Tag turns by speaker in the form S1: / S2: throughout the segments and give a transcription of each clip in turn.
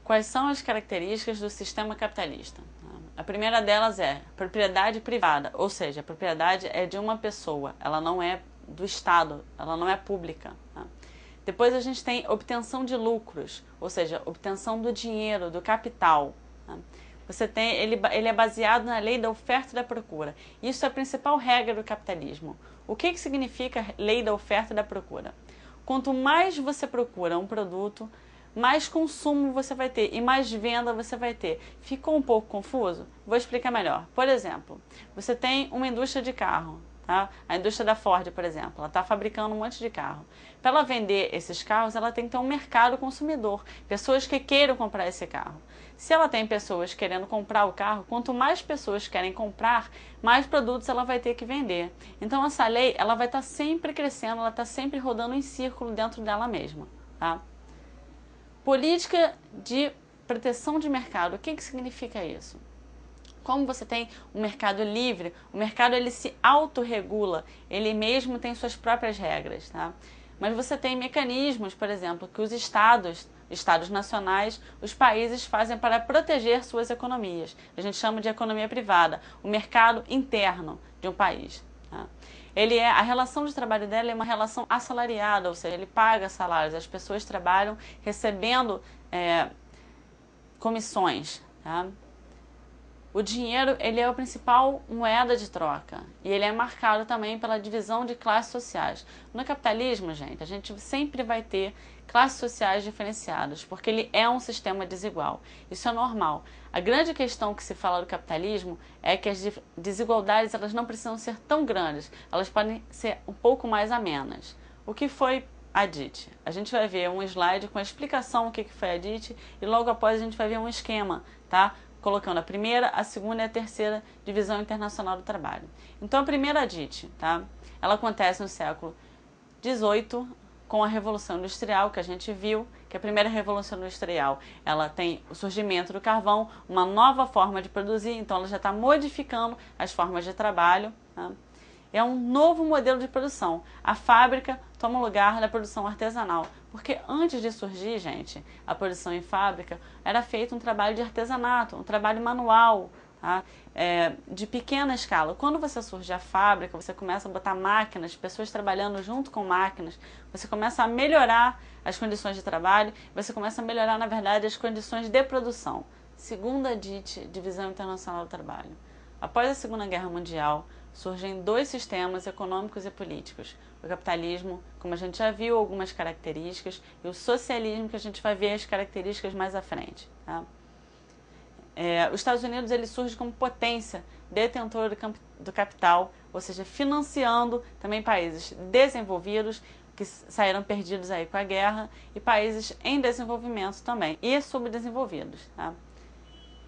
S1: Quais são as características do sistema capitalista? A primeira delas é propriedade privada, ou seja, a propriedade é de uma pessoa, ela não é do Estado, ela não é pública. Depois a gente tem obtenção de lucros, ou seja, obtenção do dinheiro, do capital. Ele é baseado na lei da oferta e da procura. Isso é a principal regra do capitalismo. O que significa lei da oferta e da procura? Quanto mais você procura um produto, mais consumo você vai ter e mais venda você vai ter. Ficou um pouco confuso? Vou explicar melhor. Por exemplo, você tem uma indústria de carro, tá? A indústria da Ford, por exemplo, ela está fabricando um monte de carro. Para ela vender esses carros, ela tem que ter um mercado consumidor, pessoas que queiram comprar esse carro. Se ela tem pessoas querendo comprar o carro, quanto mais pessoas querem comprar, mais produtos ela vai ter que vender. Então essa lei ela vai estar sempre crescendo, ela está sempre rodando em círculo dentro dela mesma, tá? Política de proteção de mercado. O que significa isso? Como você tem um mercado livre, o mercado ele se autorregula, ele mesmo tem suas próprias regras, tá? Mas você tem mecanismos, por exemplo, que os estados nacionais, os países fazem para proteger suas economias. A gente chama de economia privada, o mercado interno de um país. Tá? A relação de trabalho dela é uma relação assalariada, ou seja, ele paga salários, as pessoas trabalham recebendo comissões. Tá? O dinheiro ele é a principal moeda de troca e ele é marcado também pela divisão de classes sociais. No capitalismo, gente, a gente sempre vai ter classes sociais diferenciadas, porque ele é um sistema desigual. Isso é normal. A grande questão que se fala do capitalismo é que as desigualdades elas não precisam ser tão grandes, elas podem ser um pouco mais amenas. O que foi a DIT? A gente vai ver um slide com a explicação do que foi a DIT e logo após a gente vai ver um esquema, tá? Colocando a primeira, a segunda e a terceira divisão internacional do trabalho. Então a primeira DIT, tá? Ela acontece no século XVIII com a Revolução Industrial, que a gente viu, que a primeira Revolução Industrial, ela tem o surgimento do carvão, uma nova forma de produzir, então ela já está modificando as formas de trabalho, tá? É um novo modelo de produção. A fábrica toma o lugar da produção artesanal. Porque antes de surgir, gente, a produção em fábrica, era feito um trabalho de artesanato, um trabalho manual, tá? De pequena escala. Quando você surge a fábrica, você começa a botar máquinas, pessoas trabalhando junto com máquinas, você começa a melhorar as condições de trabalho, você começa a melhorar, na verdade, as condições de produção. Segunda DIT, Divisão Internacional do Trabalho. Após a Segunda Guerra Mundial, surgem dois sistemas econômicos e políticos. O capitalismo, como a gente já viu algumas características, e o socialismo, que a gente vai ver as características mais à frente. Tá? Os Estados Unidos ele surge como potência detentora do capital, ou seja, financiando também países desenvolvidos, que saíram perdidos aí com a guerra, e países em desenvolvimento também, e subdesenvolvidos. Tá?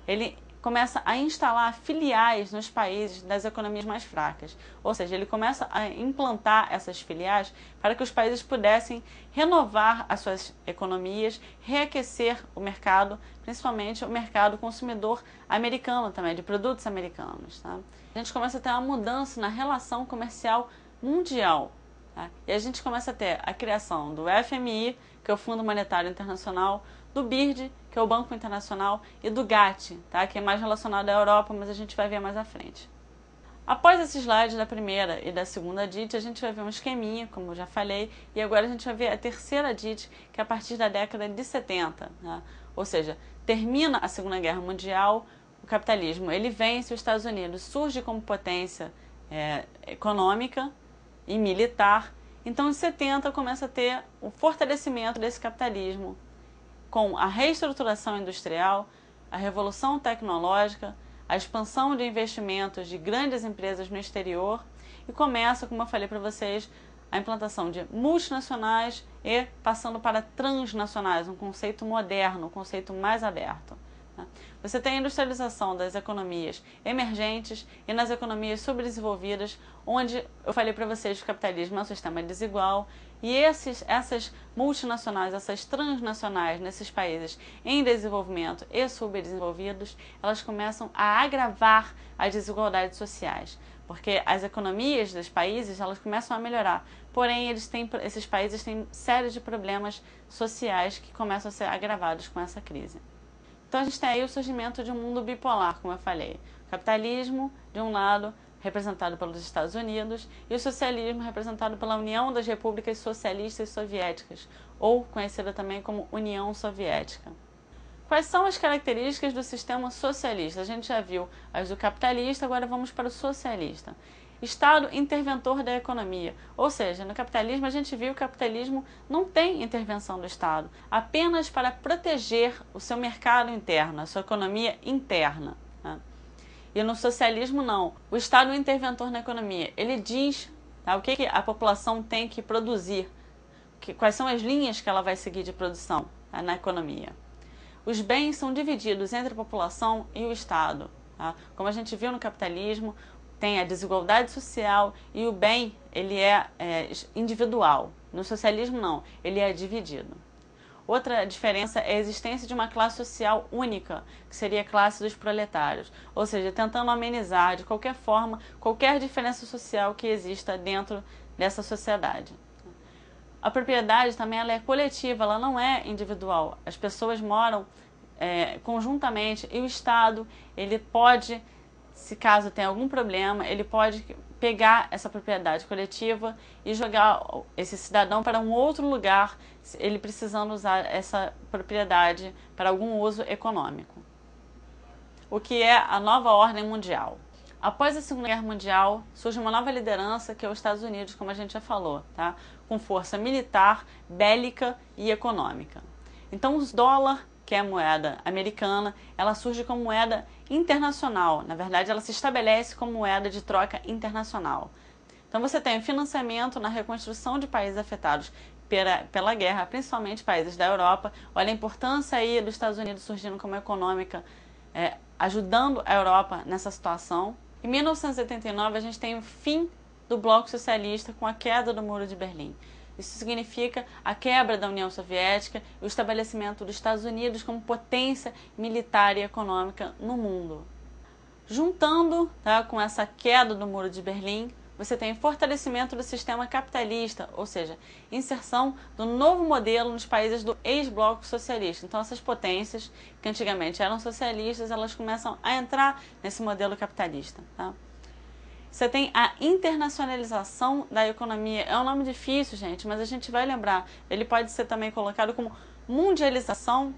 S1: Ele começa a instalar filiais nos países das economias mais fracas. Ou seja, ele começa a implantar essas filiais para que os países pudessem renovar as suas economias, reaquecer o mercado, principalmente o mercado consumidor americano também, de produtos americanos. Tá? A gente começa a ter uma mudança na relação comercial mundial. Tá? E a gente começa a ter a criação do FMI, que é o Fundo Monetário Internacional, do BIRD, que é o Banco Internacional, e do GATT, tá? Que é mais relacionado à Europa, mas a gente vai ver mais à frente. Após esse slide da primeira e da segunda DIT, a gente vai ver um esqueminha, como eu já falei, e agora a gente vai ver a terceira DIT, que é a partir da década de 70. Tá? Ou seja, termina a Segunda Guerra Mundial, o capitalismo ele vence, os Estados Unidos surge como potência econômica e militar. Então, em 70, começa a ter o fortalecimento desse capitalismo, com a reestruturação industrial, a revolução tecnológica, a expansão de investimentos de grandes empresas no exterior e começa, como eu falei para vocês, a implantação de multinacionais e passando para transnacionais, um conceito moderno, um conceito mais aberto. Você tem a industrialização das economias emergentes e nas economias subdesenvolvidas, onde eu falei para vocês que o capitalismo é um sistema desigual e essas multinacionais, essas transnacionais nesses países em desenvolvimento e subdesenvolvidos, elas começam a agravar as desigualdades sociais, porque as economias dos países elas começam a melhorar, porém esses países têm séries de problemas sociais que começam a ser agravados com essa crise. Então a gente tem aí o surgimento de um mundo bipolar, como eu falei. O capitalismo, de um lado, representado pelos Estados Unidos, e o socialismo representado pela União das Repúblicas Socialistas Soviéticas, ou conhecida também como União Soviética. Quais são as características do sistema socialista? A gente já viu as do capitalista, agora vamos para o socialista. Estado interventor da economia, ou seja, no capitalismo a gente viu que o capitalismo não tem intervenção do Estado, apenas para proteger o seu mercado interno, a sua economia interna. Né? E no socialismo não, o Estado interventor na economia, ele diz o que a população tem que produzir, quais são as linhas que ela vai seguir de produção na economia. Os bens são divididos entre a população e o Estado. Tá? Como a gente viu no capitalismo, tem a desigualdade social e o bem ele é individual. No socialismo não, ele é dividido. Outra diferença é a existência de uma classe social única, que seria a classe dos proletários, ou seja, tentando amenizar de qualquer forma qualquer diferença social que exista dentro dessa sociedade. A propriedade também ela é coletiva, ela não é individual. As pessoas moram conjuntamente e o Estado ele pode, se caso tenha algum problema, ele pode pegar essa propriedade coletiva e jogar esse cidadão para um outro lugar, ele precisando usar essa propriedade para algum uso econômico. O que é a nova ordem mundial? Após a Segunda Guerra Mundial, surge uma nova liderança que é os Estados Unidos, como a gente já falou, tá? Com força militar, bélica e econômica. Então o dólar, que é a moeda americana, ela surge como moeda internacional. Na verdade, ela se estabelece como moeda de troca internacional. Então você tem financiamento na reconstrução de países afetados pela guerra, principalmente países da Europa. Olha a importância aí dos Estados Unidos surgindo como econômica, ajudando a Europa nessa situação. Em 1989, a gente tem o fim do bloco socialista com a queda do Muro de Berlim. Isso significa a quebra da União Soviética e o estabelecimento dos Estados Unidos como potência militar e econômica no mundo. Juntando com essa queda do Muro de Berlim, você tem fortalecimento do sistema capitalista, ou seja, inserção do novo modelo nos países do ex-bloco socialista. Então essas potências, que antigamente eram socialistas, elas começam a entrar nesse modelo capitalista. Tá? Você tem a internacionalização da economia. É um nome difícil, gente, mas a gente vai lembrar. Ele pode ser também colocado como mundialização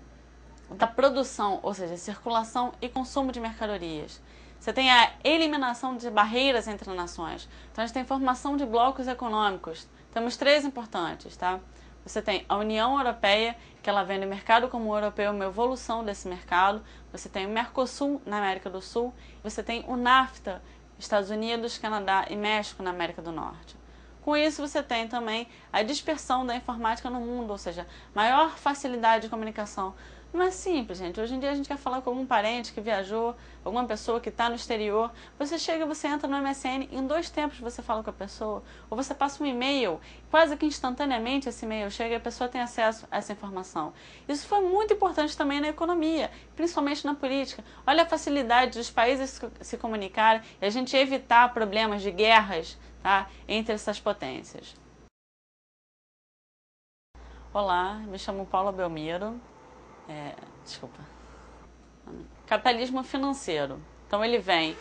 S1: da produção, ou seja, circulação e consumo de mercadorias. Você tem a eliminação de barreiras entre nações. Então a gente tem formação de blocos econômicos. Temos 3 importantes, tá? Você tem a União Europeia, que ela vem do mercado comum europeu, uma evolução desse mercado. Você tem o Mercosul na América do Sul. Você tem o NAFTA, Estados Unidos, Canadá e México na América do Norte. Com isso você tem também a dispersão da informática no mundo, ou seja, maior facilidade de comunicação. Não é simples, gente. Hoje em dia a gente quer falar com algum parente que viajou, alguma pessoa que está no exterior. Você chega, você entra no MSN, em 2 tempos você fala com a pessoa. Ou você passa um e-mail, quase que instantaneamente esse e-mail chega e a pessoa tem acesso a essa informação. Isso foi muito importante também na economia, principalmente na política. Olha a facilidade dos países se comunicarem e a gente evitar problemas de guerras, tá, entre essas potências. Olá, me chamo Paula Belmiro. Capitalismo financeiro. Então ele vem